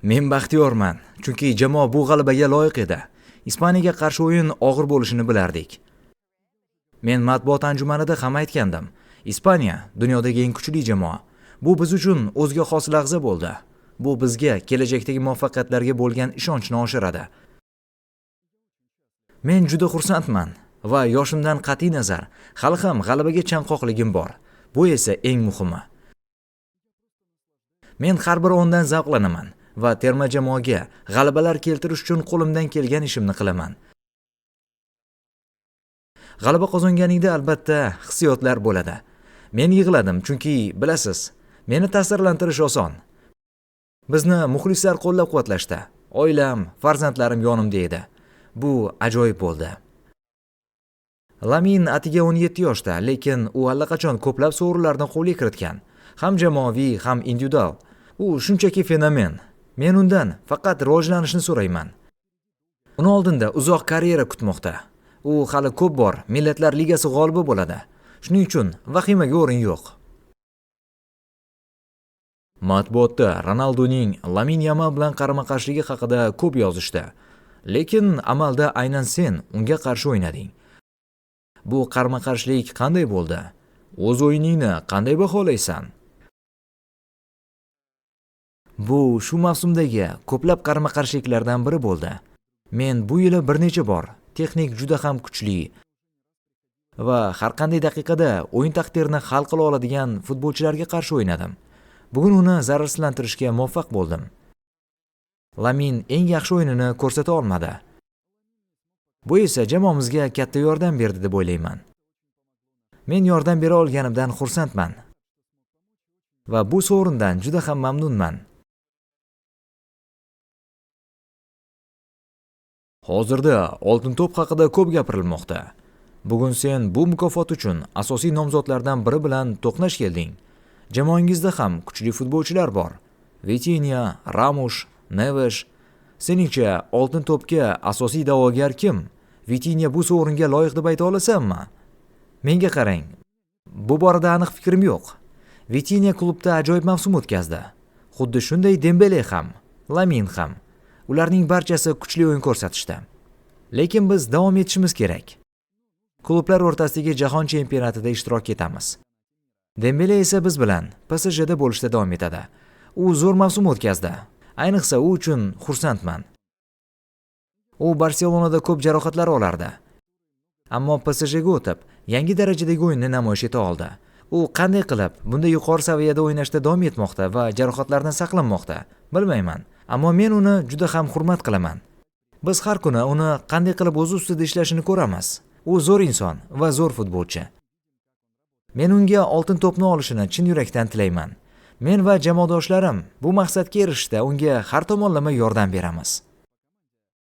Men baxtiyorman, chunki jamoa bu g'alabaga loyiq edi. Ispaniyaga qarshi o'yin og'ir bo'lishini bilardik. Men matbuot anjumanida ham aytgandim. Ispaniya dunyodagi eng kuchli jamoa. Bu biz uchun o'ziga xos lahza bo'ldi. Bu bizga kelajakdagi muvaffaqiyatlarga bo'lgan ishonchni oshiradi. Men juda xursandman va yoshimdan qat'iy nazar hali ham g'alabaga chanqoqligim bor. Bu esa eng muhimi. Men har bir o'yindan zavqlanaman va terma jamoaga g'alabalar keltirish uchun qo'limdan kelgan ishimni qilaman. G'alaba qozonganingda albatta hissiyotlar bo'ladi. Men yig'ladim chunki bilasiz, meni ta'sirlantirish oson. Bizni muxlislar qo'llab-quvvatlashdi. Oilam, farzandlarim yonimda edi. Bu ajoyib bo'ldi. Lamin atiga 17 yoshda, lekin u allaqachon ko'plab sovrinlarni qo'lga kiritgan. Ham jamoaviy, ham individual. U shunchaki fenomen. Men undan faqat rivojlanishni so'rayman. Uni oldinda uzoq karyera kutmoqda. U hali ko'p bor Millatlar Ligasi g'olibi bo'ladi. Shuning uchun vahimaga o'rin yo'q. Matbuotda Ronaldoning Lamin Yamal bilan qarama-qarshiligi haqida ko'p yozishdi. Lekin amalda aynan sen unga qarshi o'ynading. Bu qarama-qarshilik qanday bo'ldi? O'z o'yiningni qanday baholaysan? Bu shu mavsumdagi ko'plab qarama-qarshiliklardan biri bo'ldi. Men bu yili bir necha bor texnik juda ham kuchli va har qanday daqiqada o'yin taqdirini hal qila oladigan futbolchilarga qarshi o'ynadim. Bugun uni zararsizlantirishga muvaffaq bo'ldim. Lamin eng yaxshi o'yinini ko'rsata olmadi. Bu esa jamoamizga katta yordam berdi deb o'ylayman. Men yordam bera olganimdan xursandman va bu sovrindan juda ham mamnunman. Hozirda oltin to'p haqida ko'p gapirilmoqda. Bugun sen bu mukofot uchun asosiy nomzodlardan biri bilan to'qnash kelding. Jamoangizda ham kuchli futbolchilar bor. Vitinha, Ramos, Neves. Seningcha oltin to'pga asosiy da'vogar kim? Vitinha bu sovringa loyiq deb ayta olasanmi? Menga qarang. Bu borada aniq fikrim yo'q. Vitinha klubda ajoyib mavsum o'tkazdi. Xuddi shunday Dembele ham, Lamin ham. Ularning barchasi kuchli o'yin ko'rsatishdi. Lekin biz davom etishimiz kerak. Klublar o'rtasidagi jahon chempionatida ishtirok etamiz. Dembele esa biz bilan PSJda bo'lishda davom etadi. U zo'r mavsum o'tkazdi. Ayniqsa u uchun xursandman. U Barselonada ko'p jarohatlar olardi. Ammo PSJga o'tib, yangi darajadagi o'yinni namoyish eta oldi. U qanday qilib bunday yuqori saviyada o'ynashda davom etmoqda va jarohatlardan saqlanmoqda? Bilmayman. Ammo men uni juda ham hurmat qilaman. Biz har kuni uni qanday qilib o'z ustida ishlashini ko'ramiz. U zo'r inson va zo'r futbolchi. Men unga oltin to'pni olishini chin yurakdan tilayman. Men va jamoadoshlarim bu maqsadga erishishda unga har tomonlama yordam beramiz.